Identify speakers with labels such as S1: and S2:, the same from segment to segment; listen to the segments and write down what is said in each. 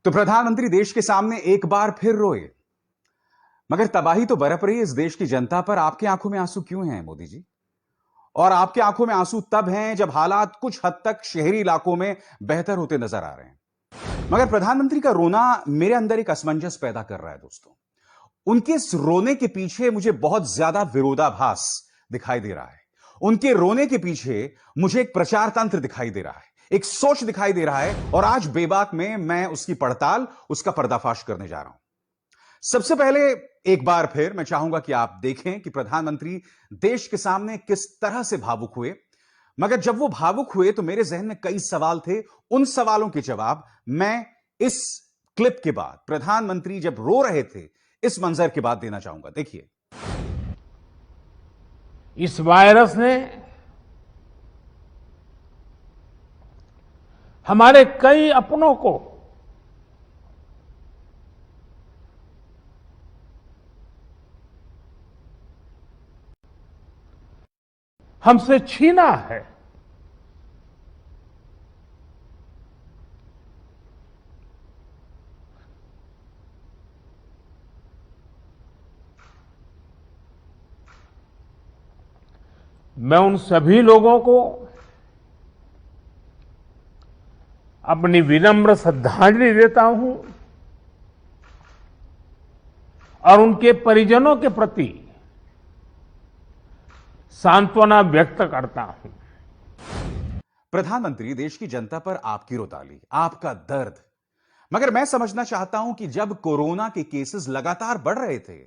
S1: तो प्रधानमंत्री देश के सामने एक बार फिर रोए। मगर तबाही तो बरप रही है इस देश की जनता पर। आपकी आंखों में आंसू क्यों हैं मोदी जी? और आपकी आंखों में आंसू तब हैं जब हालात कुछ हद तक शहरी इलाकों में बेहतर होते नजर आ रहे हैं। मगर प्रधानमंत्री का रोना मेरे अंदर एक असमंजस पैदा कर रहा है दोस्तों। उनके इस रोने के पीछे मुझे बहुत ज्यादा विरोधाभास दिखाई दे रहा है। उनके रोने के पीछे मुझे एक प्रचार तंत्र दिखाई दे रहा है, एक सोच दिखाई दे रहा है। और आज बेबाक में मैं उसकी पड़ताल, उसका पर्दाफाश करने जा रहा हूं। सबसे पहले एक बार फिर मैं चाहूंगा कि आप देखें कि प्रधानमंत्री देश के सामने किस तरह से भावुक हुए। मगर जब वो भावुक हुए तो मेरे जहन में कई सवाल थे। उन सवालों के जवाब मैं इस क्लिप के बाद, प्रधानमंत्री जब रो रहे थे इस मंजर के बाद देना चाहूंगा। देखिए।
S2: इस वायरस ने हमारे कई अपनों को हमसे छीना है। मैं उन सभी लोगों को अपनी विनम्र श्रद्धांजलि देता हूं और उनके परिजनों के प्रति सांत्वना व्यक्त करता हूं।
S1: प्रधानमंत्री देश की जनता पर आपकी रोताली, आपका दर्द। मगर मैं समझना चाहता हूं कि जब कोरोना के केसेस लगातार बढ़ रहे थे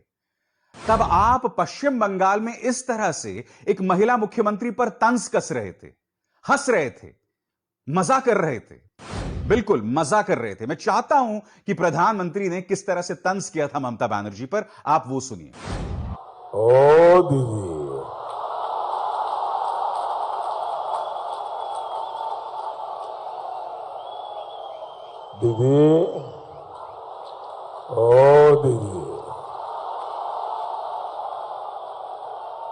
S1: तब आप पश्चिम बंगाल में इस तरह से एक महिला मुख्यमंत्री पर तंज कस रहे थे, हंस रहे थे, मजा कर रहे थे। बिल्कुल मजा कर रहे थे। मैं चाहता हूं कि प्रधानमंत्री ने किस तरह से तंज किया था ममता बनर्जी पर, आप वो सुनिए।
S3: ओ दीदी, दीदी, ओ दीदी,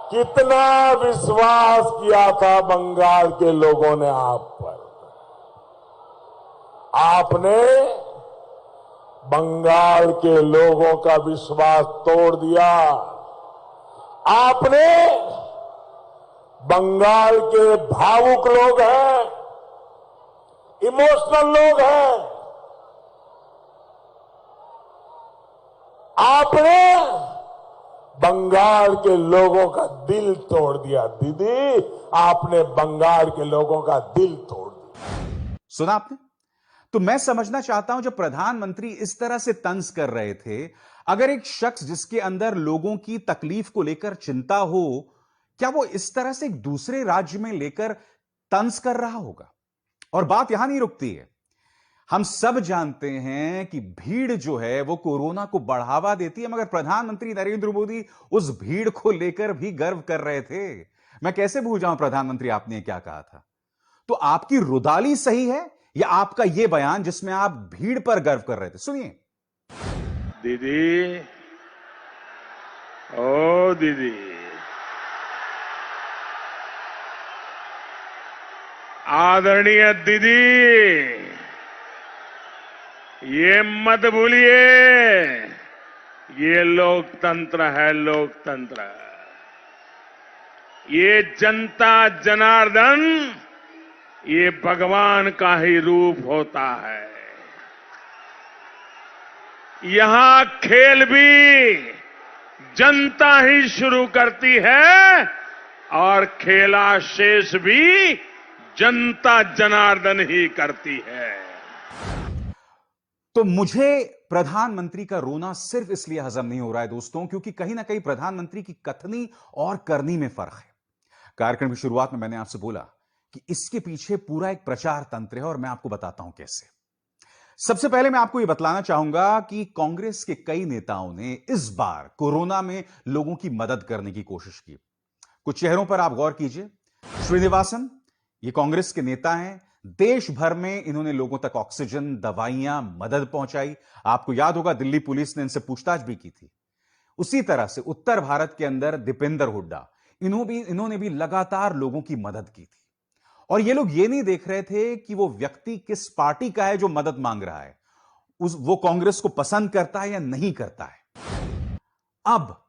S3: कितना विश्वास किया था बंगाल के लोगों ने आप पर। आपने बंगाल के लोगों का विश्वास तोड़ दिया। आपने बंगाल के भावुक लोग हैं, इमोशनल लोग हैं, आपने बंगाल के लोगों का दिल तोड़ दिया। दीदी, आपने बंगाल के लोगों का दिल तोड़ दिया।
S1: सुना आपने? तो मैं समझना चाहता हूं जब प्रधानमंत्री इस तरह से तंज कर रहे थे, अगर एक शख्स जिसके अंदर लोगों की तकलीफ को लेकर चिंता हो, क्या वो इस तरह से एक दूसरे राज्य में लेकर तंज कर रहा होगा? और बात यहां नहीं रुकती है। हम सब जानते हैं कि भीड़ जो है वो कोरोना को बढ़ावा देती है, मगर प्रधानमंत्री नरेंद्र मोदी उस भीड़ को लेकर भी गर्व कर रहे थे। मैं कैसे भूल जाऊं प्रधानमंत्री, आपने क्या कहा था? तो आपकी रुदाली सही है या आपका यह बयान जिसमें आप भीड़ पर गर्व कर रहे थे? सुनिए।
S3: दीदी, ओ दीदी, आदरणीय दीदी, ये मत भूलिए, ये लोकतंत्र है, लोकतंत्र। ये जनता जनार्दन, ये भगवान का ही रूप होता है। यहां खेल भी जनता ही शुरू करती है और खेला शेष भी जनता जनार्दन ही करती है।
S1: तो मुझे प्रधानमंत्री का रोना सिर्फ इसलिए हजम नहीं हो रहा है दोस्तों, क्योंकि कहीं ना कहीं प्रधानमंत्री की कथनी और करनी में फर्क है। कार्यक्रम की शुरुआत में मैंने आपसे बोला कि इसके पीछे पूरा एक प्रचार तंत्र है और मैं आपको बताता हूं कैसे। सबसे पहले मैं आपको यह बतलाना चाहूंगा कि कांग्रेस के कई नेताओं ने इस बार कोरोना में लोगों की मदद करने की कोशिश की। कुछ चेहरों पर आप गौर कीजिए। श्रीनिवासन, ये कांग्रेस के नेता हैं। देश भर में इन्होंने लोगों तक ऑक्सीजन, दवाइयां, मदद पहुंचाई। आपको याद होगा दिल्ली पुलिस ने इनसे पूछताछ भी की थी। उसी तरह से उत्तर भारत के अंदर दीपेंद्र हुड्डा, इन्होंने भी लगातार लोगों की मदद की थी। और ये लोग ये नहीं देख रहे थे कि वो व्यक्ति किस पार्टी का है जो मदद मांग रहा है। वो कांग्रेस को पसंद करता है या नहीं करता है। अब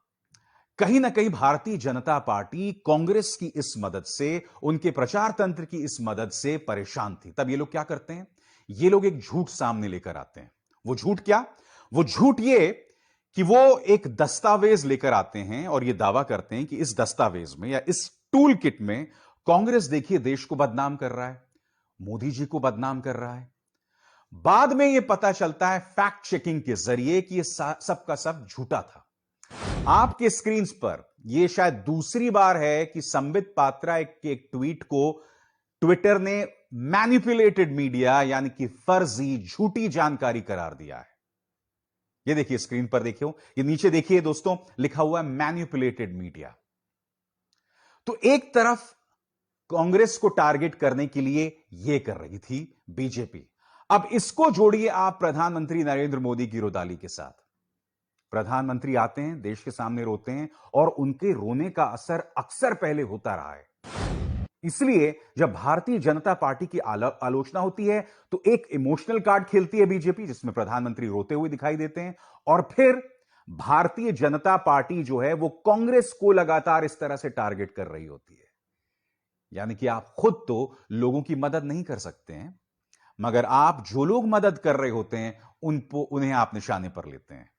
S1: कहीं ना कहीं भारतीय जनता पार्टी कांग्रेस की इस मदद से, उनके प्रचार तंत्र की इस मदद से परेशान थी। तब ये लोग क्या करते हैं, ये लोग एक झूठ सामने लेकर आते हैं। वो झूठ क्या? वो झूठ ये कि वो एक दस्तावेज लेकर आते हैं और ये दावा करते हैं कि इस दस्तावेज में या इस टूल किट में कांग्रेस देखिए देश को बदनाम कर रहा है, मोदी जी को बदनाम कर रहा है। बाद में यह पता चलता है फैक्ट चेकिंग के जरिए कि यह सब का सब झूठा था। आपके स्क्रीन पर यह शायद दूसरी बार है कि संबित पात्रा के एक ट्वीट को ट्विटर ने मैनिपुलेटेड मीडिया यानी कि फर्जी झूठी जानकारी करार दिया है। ये देखिए स्क्रीन पर देखिए, ये नीचे देखिए दोस्तों, लिखा हुआ है मैनिपुलेटेड मीडिया। तो एक तरफ कांग्रेस को टारगेट करने के लिए यह कर रही थी बीजेपी। अब इसको जोड़िए आप प्रधानमंत्री नरेंद्र मोदी की रोदाली के साथ। प्रधानमंत्री आते हैं, देश के सामने रोते हैं और उनके रोने का असर अक्सर पहले होता रहा है। इसलिए जब भारतीय जनता पार्टी की आलोचना होती है तो एक इमोशनल कार्ड खेलती है बीजेपी, जिसमें प्रधानमंत्री रोते हुए दिखाई देते हैं, और फिर भारतीय जनता पार्टी जो है वो कांग्रेस को लगातार इस तरह से टारगेट कर रही होती है। यानी कि आप खुद तो लोगों की मदद नहीं कर सकते हैं, मगर आप जो लोग मदद कर रहे होते हैं उन्हें आप निशाने पर लेते हैं।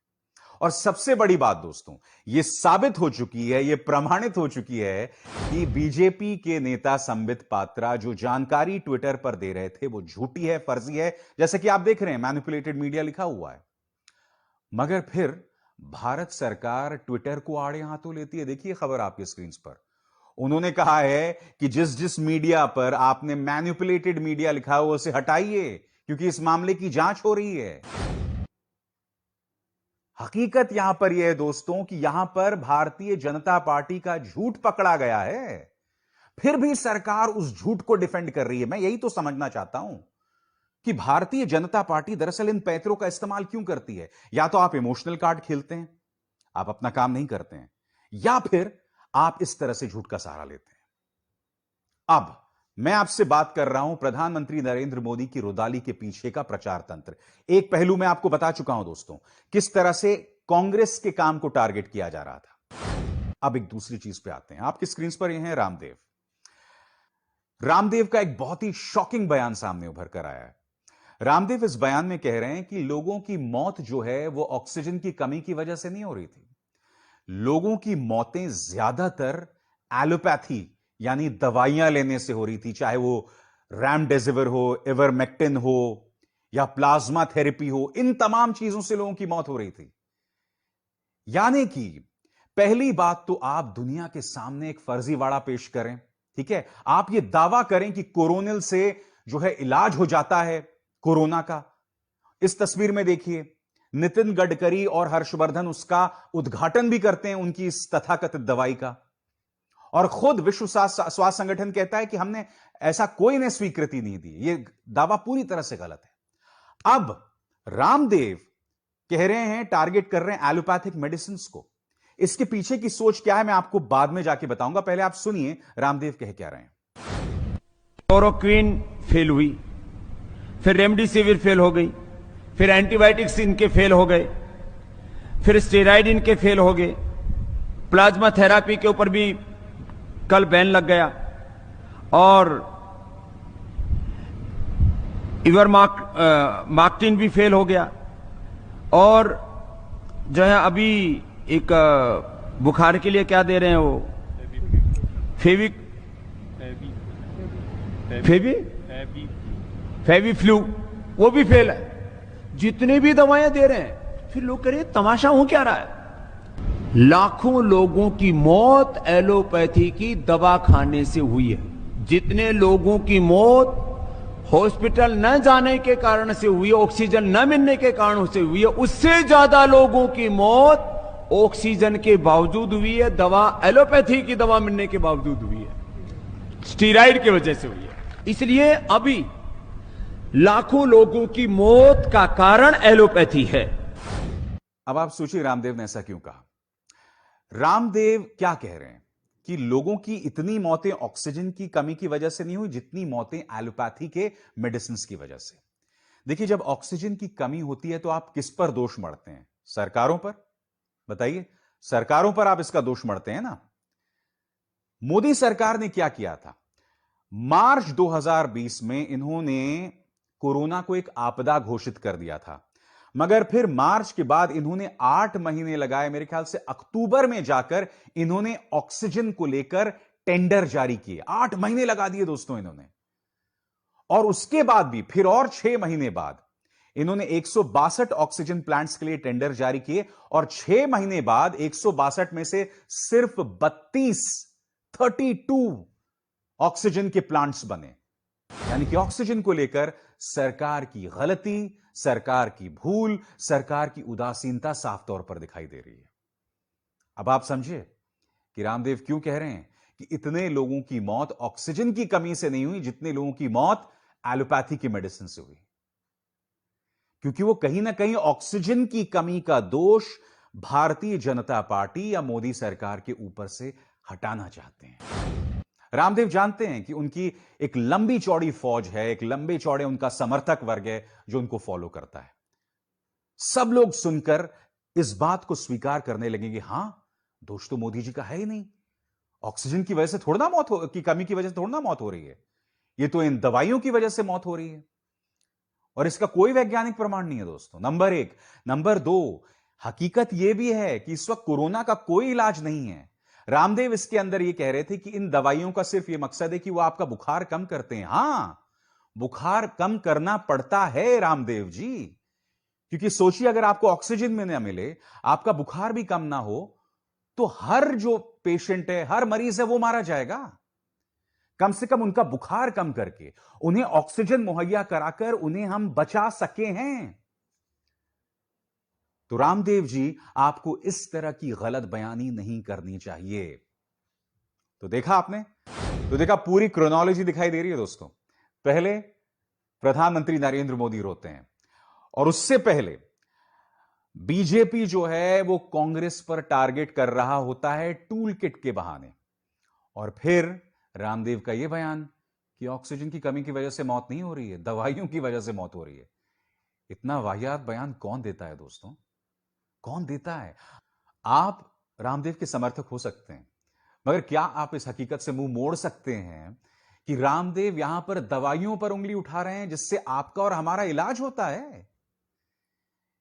S1: और सबसे बड़ी बात दोस्तों, यह साबित हो चुकी है, यह प्रमाणित हो चुकी है कि बीजेपी के नेता संबित पात्रा जो जानकारी ट्विटर पर दे रहे थे वो झूठी है, फर्जी है, जैसे कि आप देख रहे हैं मैनिपुलेटेड मीडिया लिखा हुआ है। मगर फिर भारत सरकार ट्विटर को आड़े हाथों लेती है। देखिए खबर आपकी स्क्रीन पर, उन्होंने कहा है कि जिस जिस मीडिया पर आपने मैनिपुलेटेड मीडिया लिखा हो उसे हटाइए, क्योंकि इस मामले की जांच हो रही है। हकीकत यहां पर यह है दोस्तों कि यहां पर भारतीय जनता पार्टी का झूठ पकड़ा गया है, फिर भी सरकार उस झूठ को डिफेंड कर रही है। मैं यही तो समझना चाहता हूं कि भारतीय जनता पार्टी दरअसल इन पैंतरों का इस्तेमाल क्यों करती है। या तो आप इमोशनल कार्ड खेलते हैं, आप अपना काम नहीं करते हैं, या फिर आप इस तरह से झूठ का सहारा लेते हैं। अब मैं आपसे बात कर रहा हूं प्रधानमंत्री नरेंद्र मोदी की रुदाली के पीछे का प्रचार तंत्र। एक पहलू मैं आपको बता चुका हूं दोस्तों, किस तरह से कांग्रेस के काम को टारगेट किया जा रहा था। अब एक दूसरी चीज पे आते हैं। आपकी स्क्रीन पर यह है रामदेव। रामदेव का एक बहुत ही शॉकिंग बयान सामने उभर कर आया है। रामदेव इस बयान में कह रहे हैं कि लोगों की मौत जो है वो ऑक्सीजन की कमी की वजह से नहीं हो रही थी। लोगों की मौतें ज्यादातर एलोपैथी यानी दवाइयां लेने से हो रही थी, चाहे वो रेमडेसिविर हो, इवरमेक्टिन हो या प्लाज्मा थेरेपी हो। इन तमाम चीजों से लोगों की मौत हो रही थी। यानी कि पहली बात तो आप दुनिया के सामने एक फर्जीवाड़ा पेश करें, ठीक है, आप ये दावा करें कि कोरोनिल से जो है इलाज हो जाता है कोरोना का। इस तस्वीर में देखिए नितिन गडकरी और हर्षवर्धन उसका उद्घाटन भी करते हैं, उनकी इस तथाकथित दवाई का। और खुद विश्व स्वास्थ्य संगठन कहता है कि हमने ऐसा कोई ने स्वीकृति नहीं दी। यह दावा पूरी तरह से गलत है। अब रामदेव कह रहे हैं, टारगेट कर रहे हैं एलोपैथिक मेडिसिन को। इसके पीछे की सोच क्या है मैं आपको बाद में जाके बताऊंगा। पहले आप सुनिए रामदेव कह क्या रहे हैं।
S4: क्लोरोक्विन फेल हुई, फिर रेमडेसिविर फेल हो गई, फिर एंटीबायोटिक्स इनके फेल हो गए, फिर स्टेरॉइड इनके फेल हो गए, प्लाज्मा थेरापी के ऊपर भी कल बैन लग गया, और इवरमेक्टिन भी फेल हो गया, और जो है अभी एक बुखार के लिए क्या दे रहे हैं वो फेवी फ्लू, वो भी फेल है। जितने भी दवाएं दे रहे हैं, फिर लोग कह रहे हैं तमाशा हो क्या रहा है। लाखों लोगों की मौत एलोपैथी की दवा खाने से हुई है। जितने लोगों की मौत हॉस्पिटल न जाने के कारण से हुई है, ऑक्सीजन न मिलने के कारण से हुई है, उससे ज्यादा लोगों की मौत ऑक्सीजन के बावजूद हुई है, दवा एलोपैथी की दवा मिलने के बावजूद हुई है, स्टीरॉइड की वजह से हुई है। इसलिए अभी लाखों लोगों की मौत का कारण एलोपैथी है।
S1: अब आप सोचिए रामदेव ने ऐसा क्यों कहा। रामदेव क्या कह रहे हैं कि लोगों की इतनी मौतें ऑक्सीजन की कमी की वजह से नहीं हुई जितनी मौतें एलोपैथी के मेडिसिन की वजह से। देखिए, जब ऑक्सीजन की कमी होती है तो आप किस पर दोष मढ़ते हैं? सरकारों पर? बताइए, सरकारों पर आप इसका दोष मढ़ते हैं ना। मोदी सरकार ने क्या किया था? मार्च 2020 में इन्होंने कोरोना को एक आपदा घोषित कर दिया था, मगर फिर मार्च के बाद इन्होंने 8 महीने लगाए, मेरे ख्याल से अक्टूबर में जाकर इन्होंने ऑक्सीजन को लेकर टेंडर जारी किए। 8 महीने लगा दिए दोस्तों इन्होंने। और उसके बाद भी फिर और 6 महीने बाद इन्होंने 162 ऑक्सीजन प्लांट्स के लिए टेंडर जारी किए और 6 महीने बाद 162 में से सिर्फ 32 ऑक्सीजन के प्लांट्स बने। यानी कि ऑक्सीजन को लेकर सरकार की गलती, सरकार की भूल, सरकार की उदासीनता साफ तौर पर दिखाई दे रही है। अब आप समझे कि रामदेव क्यों कह रहे हैं कि इतने लोगों की मौत ऑक्सीजन की कमी से नहीं हुई जितने लोगों की मौत एलोपैथी की मेडिसिन से हुई। क्योंकि वो कहीं ना कहीं ऑक्सीजन की कमी का दोष भारतीय जनता पार्टी या मोदी सरकार के ऊपर से हटाना चाहते हैं। रामदेव जानते हैं कि उनकी एक लंबी चौड़ी फौज है, एक लंबे चौड़े उनका समर्थक वर्ग है जो उनको फॉलो करता है। सब लोग सुनकर इस बात को स्वीकार करने लगेंगे, हां, दोष तो मोदी जी का है ही नहीं। ऑक्सीजन की वजह से थोड़ा ना की कमी की वजह से थोड़ा ना मौत हो रही है, ये तो इन दवाइयों की वजह से मौत हो रही है। और इसका कोई वैज्ञानिक प्रमाण नहीं है दोस्तों, नंबर 1। नंबर 2, हकीकत यह भी है कि इस वक्त कोरोना का कोई इलाज नहीं है। रामदेव इसके अंदर यह कह रहे थे कि इन दवाइयों का सिर्फ यह मकसद है कि वो आपका बुखार कम करते हैं। हां, बुखार कम करना पड़ता है रामदेव जी, क्योंकि सोचिए अगर आपको ऑक्सीजन में ना मिले, आपका बुखार भी कम ना हो, तो हर जो पेशेंट है, हर मरीज है, वो मारा जाएगा। कम से कम उनका बुखार कम करके उन्हें ऑक्सीजन मुहैया कराकर उन्हें हम बचा सके हैं। तो रामदेव जी, आपको इस तरह की गलत बयानी नहीं करनी चाहिए। तो देखा आपने, तो देखा, पूरी क्रोनोलॉजी दिखाई दे रही है दोस्तों। पहले प्रधानमंत्री नरेंद्र मोदी रोते हैं और उससे पहले बीजेपी जो है वो कांग्रेस पर टारगेट कर रहा होता है टूल किट के बहाने, और फिर रामदेव का यह बयान कि ऑक्सीजन की कमी की वजह से मौत नहीं हो रही है, दवाइयों की वजह से मौत हो रही है। इतना वाहियात बयान कौन देता है दोस्तों? कौन देता है? आप रामदेव के समर्थक हो सकते हैं, मगर क्या आप इस हकीकत से मुंह मोड़ सकते हैं कि रामदेव यहां पर दवाइयों पर उंगली उठा रहे हैं जिससे आपका और हमारा इलाज होता है?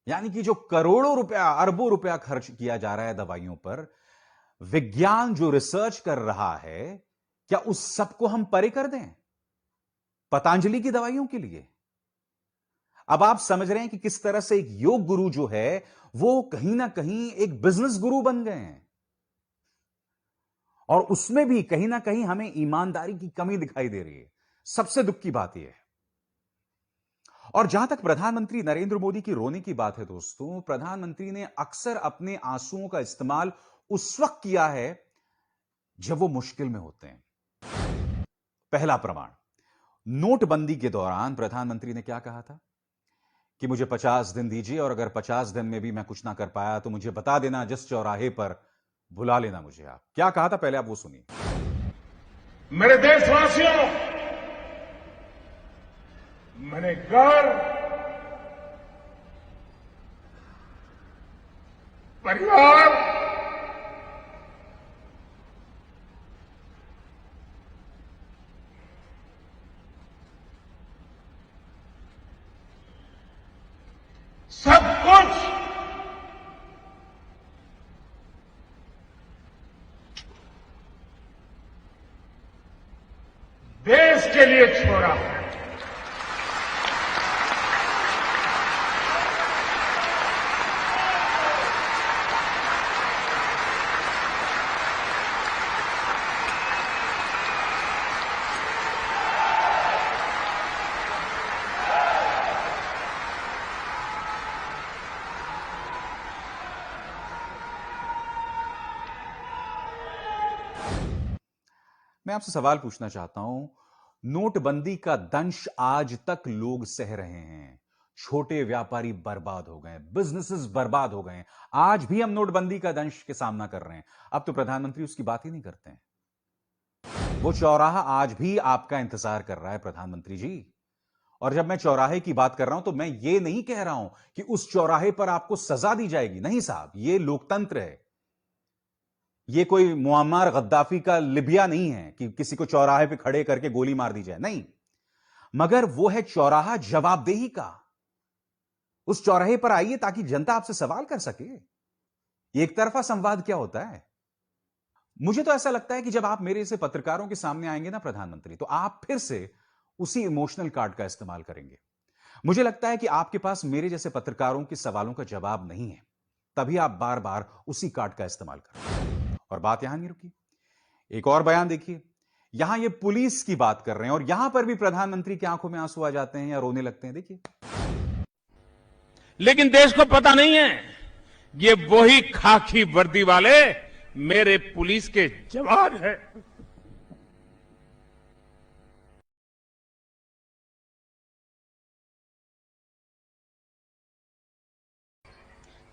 S1: यानी कि जो करोड़ों रुपया, अरबों रुपया खर्च किया जा रहा है दवाइयों पर, विज्ञान जो रिसर्च कर रहा है, क्या उस सबको हम परे कर दें पतंजलि की दवाइयों के लिए? अब आप समझ रहे हैं कि किस तरह से एक योग गुरु जो है वो कहीं ना कहीं एक बिजनेस गुरु बन गए हैं, और उसमें भी कहीं ना कहीं हमें ईमानदारी की कमी दिखाई दे रही है। सबसे दुख की बात यह है। और जहां तक प्रधानमंत्री नरेंद्र मोदी की रोने की बात है दोस्तों, प्रधानमंत्री ने अक्सर अपने आंसुओं का इस्तेमाल उस वक्त किया है जब वो मुश्किल में होते हैं। पहला प्रमाण, नोटबंदी के दौरान प्रधानमंत्री ने क्या कहा था कि मुझे 50 दिन दीजिए और अगर 50 दिन में भी मैं कुछ ना कर पाया तो मुझे बता देना, जिस चौराहे पर बुला लेना मुझे। आप क्या कहा था, पहले आप वो सुनिए।
S3: मेरे देशवासियों, मैंने घर, परिवार, सब कुछ देश के लिए छोड़ा है।
S1: मैं आपसे सवाल पूछना चाहता हूं, नोटबंदी का दंश आज तक लोग सह रहे हैं। छोटे व्यापारी बर्बाद हो गए, बिजनेसेस बर्बाद हो गए। आज भी हम नोटबंदी का दंश के सामना कर रहे हैं। अब तो प्रधानमंत्री उसकी बात ही नहीं करते हैं। वो चौराहा आज भी आपका इंतजार कर रहा है प्रधानमंत्री जी, और जब मैं चौराहे की बात कर रहा हूं तो मैं ये नहीं कह रहा हूं कि उस चौराहे पर आपको सजा दी जाएगी। नहीं साहब, ये लोकतंत्र है। ये कोई मुअम्मर गद्दाफी का लिबिया नहीं है कि किसी को चौराहे पे खड़े करके गोली मार दी जाए, नहीं। मगर वो है चौराहा जवाबदेही का। उस चौराहे पर आइए ताकि जनता आपसे सवाल कर सके। ये एक तरफा संवाद क्या होता है? मुझे तो ऐसा लगता है कि जब आप मेरे से पत्रकारों के सामने आएंगे ना प्रधानमंत्री, तो आप फिर से उसी इमोशनल कार्ड का इस्तेमाल करेंगे। मुझे लगता है कि आपके पास मेरे जैसे पत्रकारों के सवालों का जवाब नहीं है, तभी आप बार बार उसी कार्ड का इस्तेमाल करें। और बात यहां नहीं रुकी, एक और बयान देखिए। यहां ये पुलिस की बात कर रहे हैं और यहां पर भी प्रधानमंत्री की आंखों में आंसू आ जाते हैं या रोने लगते हैं। देखिए,
S2: लेकिन देश को पता नहीं है ये वही खाकी वर्दी वाले मेरे पुलिस के जवान हैं।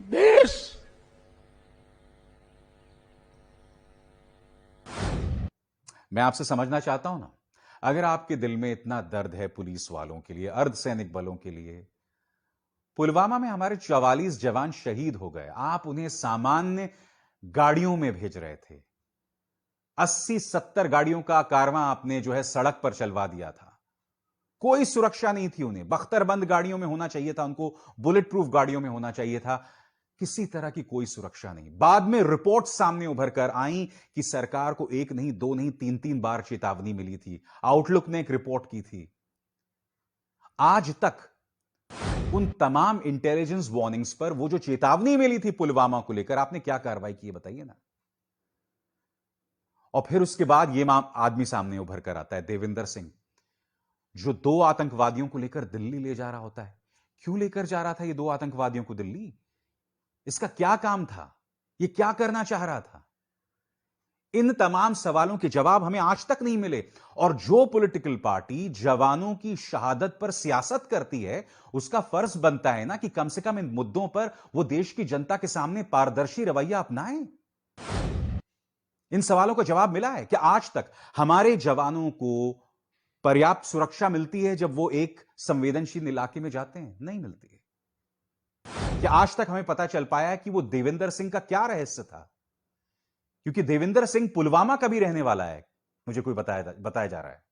S2: देश
S1: मैं आपसे समझना चाहता हूं ना, अगर आपके दिल में इतना दर्द है पुलिस वालों के लिए, अर्धसैनिक बलों के लिए, पुलवामा में हमारे 44 जवान शहीद हो गए, आप उन्हें सामान्य गाड़ियों में भेज रहे थे। 80-70 गाड़ियों का कारवां आपने जो है सड़क पर चलवा दिया था। कोई सुरक्षा नहीं थी उन्हें, बख्तरबंद गाड़ियों में होना चाहिए था, उनको बुलेट प्रूफ गाड़ियों में होना चाहिए था। किसी तरह की कोई सुरक्षा नहीं। बाद में रिपोर्ट सामने उभर कर आई कि सरकार को एक नहीं, दो नहीं, तीन तीन बार चेतावनी मिली थी। आउटलुक ने एक रिपोर्ट की थी। आज तक उन तमाम इंटेलिजेंस वार्निंग्स पर वो जो चेतावनी मिली थी पुलवामा को लेकर, आपने क्या कार्रवाई की है बताइए ना। और फिर उसके बाद ये आदमी सामने उभर कर आता है, देविंदर सिंह, जो 2 आतंकवादियों को लेकर दिल्ली ले जा रहा होता है। क्यों लेकर जा रहा था ये 2 आतंकवादियों को दिल्ली? इसका क्या काम था? ये क्या करना चाह रहा था? इन तमाम सवालों के जवाब हमें आज तक नहीं मिले। और जो पॉलिटिकल पार्टी जवानों की शहादत पर सियासत करती है, उसका फर्ज बनता है ना कि कम से कम इन मुद्दों पर वो देश की जनता के सामने पारदर्शी रवैया अपनाए। इन सवालों का जवाब मिला है? क्या आज तक हमारे जवानों को पर्याप्त सुरक्षा मिलती है जब वो एक संवेदनशील इलाके में जाते हैं? नहीं मिलती है। क्या आज तक हमें पता चल पाया कि वो देविंदर सिंह का क्या रहस्य था? क्योंकि देविंदर सिंह पुलवामा का भी रहने वाला है, मुझे कोई बताया जा रहा है।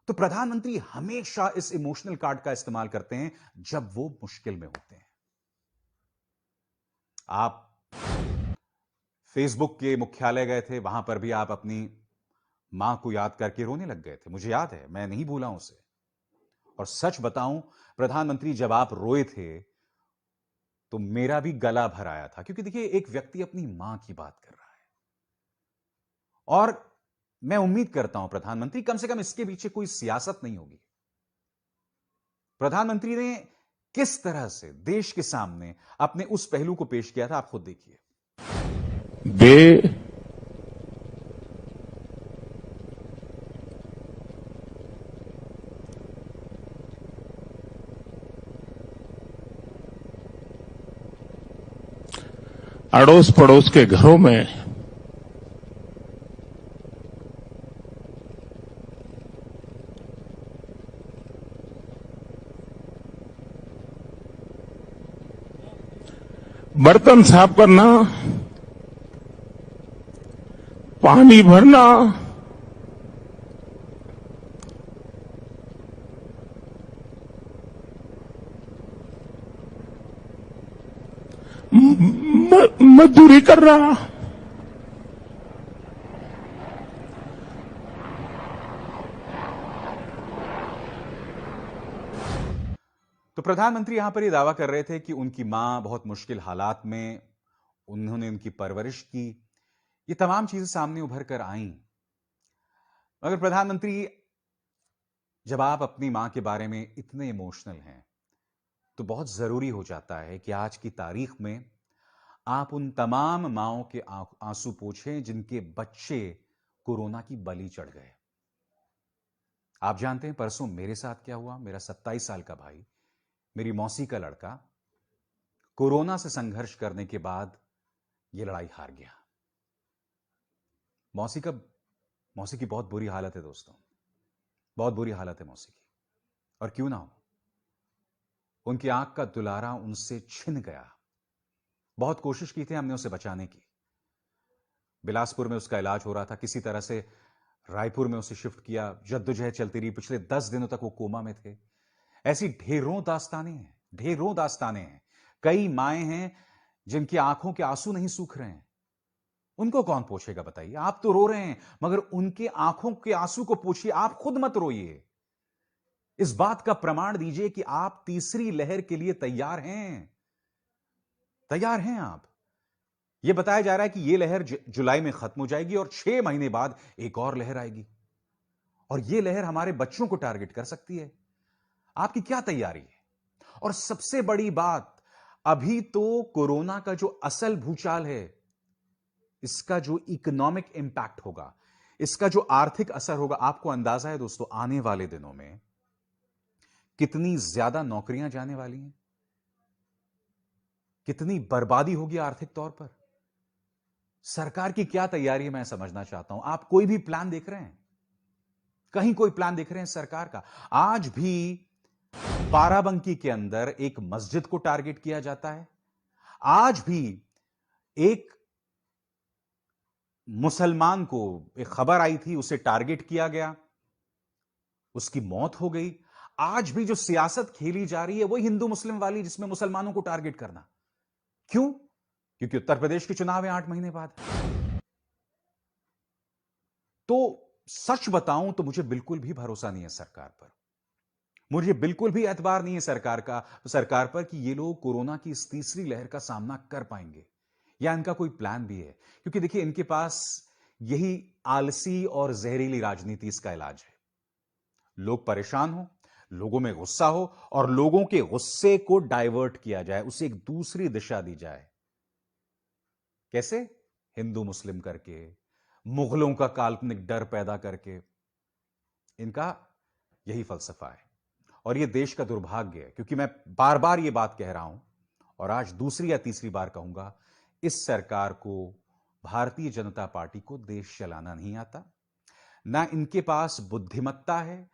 S1: तो प्रधानमंत्री हमेशा इस इमोशनल कार्ड का इस्तेमाल करते हैं जब वो मुश्किल में होते हैं। आप फेसबुक के मुख्यालय गए थे, वहां पर भी आप अपनी मां को याद करके रोने लग गए थे। मुझे याद है, मैं नहीं भूला हूं उसे। और सच बताऊं प्रधानमंत्री, जब आप रोए थे तो मेरा भी गला भर आया था। क्योंकि देखिए, एक व्यक्ति अपनी मां की बात कर रहा है और मैं उम्मीद करता हूं प्रधानमंत्री, कम से कम इसके पीछे कोई सियासत नहीं होगी। प्रधानमंत्री ने किस तरह से देश के सामने अपने उस पहलू को पेश किया था, आप खुद देखिए।
S2: वे अड़ोस पड़ोस के घरों में बर्तन साफ करना, पानी भरना, मजदूरी कर रहा।
S1: तो प्रधानमंत्री यहां पर यह दावा कर रहे थे कि उनकी मां बहुत मुश्किल हालात में, उन्होंने उनकी परवरिश की। ये तमाम चीजें सामने उभर कर आईं। मगर प्रधानमंत्री, जब आप अपनी मां के बारे में इतने इमोशनल हैं, तो बहुत जरूरी हो जाता है कि आज की तारीख में आप उन तमाम माओं के आंसू पोंछें जिनके बच्चे कोरोना की बलि चढ़ गए। आप जानते हैं परसों मेरे साथ क्या हुआ? मेरा 27 साल का भाई, मेरी मौसी का लड़का, कोरोना से संघर्ष करने के बाद यह लड़ाई हार गया। मौसी की बहुत बुरी हालत है दोस्तों, बहुत बुरी हालत है मौसी की। और क्यों ना हो, उनकी आंख का दुलारा उनसे छिन गया। बहुत कोशिश की थी हमने उसे बचाने की। बिलासपुर में उसका इलाज हो रहा था, किसी तरह से रायपुर में उसे शिफ्ट किया, जद्दोजहद चलती रही। पिछले 10 दिनों तक वो कोमा में थे। ऐसी ढेरों दास्तानें हैं, ढेरों दास्तानें हैं। कई माएं हैं जिनकी आंखों के आंसू नहीं सूख रहे हैं। उनको कौन पोछेगा बताइए? आप तो रो रहे हैं, मगर उनके आंखों के आंसू को पूछिए। आप खुद मत रोइए। इस बात का प्रमाण दीजिए कि आप तीसरी लहर के लिए तैयार हैं। तैयार हैं आप। यह बताया जा रहा है कि यह लहर जुलाई में खत्म हो जाएगी और 6 महीने बाद एक और लहर आएगी, और यह लहर हमारे बच्चों को टारगेट कर सकती है। आपकी क्या तैयारी है? और सबसे बड़ी बात, अभी तो कोरोना का जो असल भूचाल है, इसका जो इकोनॉमिक इंपैक्ट होगा, इसका जो आर्थिक असर होगा, आपको अंदाजा है दोस्तों आने वाले दिनों में कितनी ज्यादा नौकरियां जाने वाली हैं, कितनी बर्बादी होगी आर्थिक तौर पर। सरकार की क्या तैयारी है, मैं समझना चाहता हूं। आप कोई भी प्लान देख रहे हैं? कहीं कोई प्लान देख रहे हैं सरकार का? आज भी बाराबंकी के अंदर एक मस्जिद को टारगेट किया जाता है। आज भी एक मुसलमान को, एक खबर आई थी, उसे टारगेट किया गया, उसकी मौत हो गई। आज भी जो सियासत खेली जा रही है वही हिंदू मुस्लिम वाली, जिसमें मुसलमानों को टारगेट करना। क्यों? क्योंकि उत्तर प्रदेश के चुनाव है 8 महीने बाद। तो सच बताऊं तो मुझे बिल्कुल भी भरोसा नहीं है सरकार पर। मुझे बिल्कुल भी एतबार नहीं है सरकार पर कि ये लोग कोरोना की इस तीसरी लहर का सामना कर पाएंगे, या इनका कोई प्लान भी है। क्योंकि देखिए, इनके पास यही आलसी और जहरीली राजनीति इसका इलाज है। लोग परेशान हो, लोगों में गुस्सा हो, और लोगों के गुस्से को डाइवर्ट किया जाए, उसे एक दूसरी दिशा दी जाए। कैसे? हिंदू मुस्लिम करके, मुगलों का काल्पनिक डर पैदा करके। इनका यही फलसफा है, और यह देश का दुर्भाग्य है। क्योंकि मैं बार बार यह बात कह रहा हूं, और आज दूसरी या तीसरी बार कहूंगा, इस सरकार को, भारतीय जनता पार्टी को देश चलाना नहीं आता। ना इनके पास बुद्धिमत्ता है,